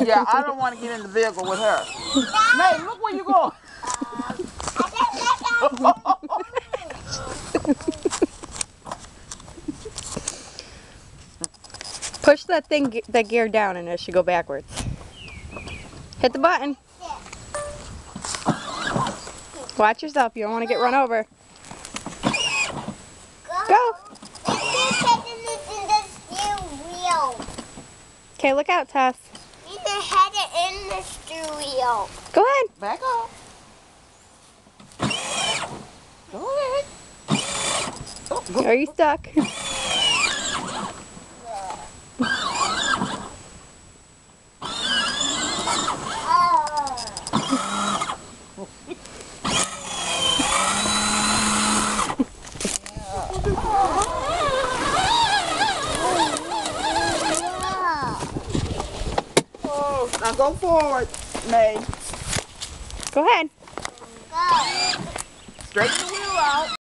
Yeah, I don't want to get in the vehicle with her. May, look where you going. Push that gear down and it should go backwards. Hit the button. Watch yourself, you don't want to get run over. Go! Okay, look out, Tess. You can head it in the studio. Go ahead. Back up. Go ahead. Oh, go. Are you stuck? Oh, now go forward, May. Go ahead. Go. Straighten the wheel out.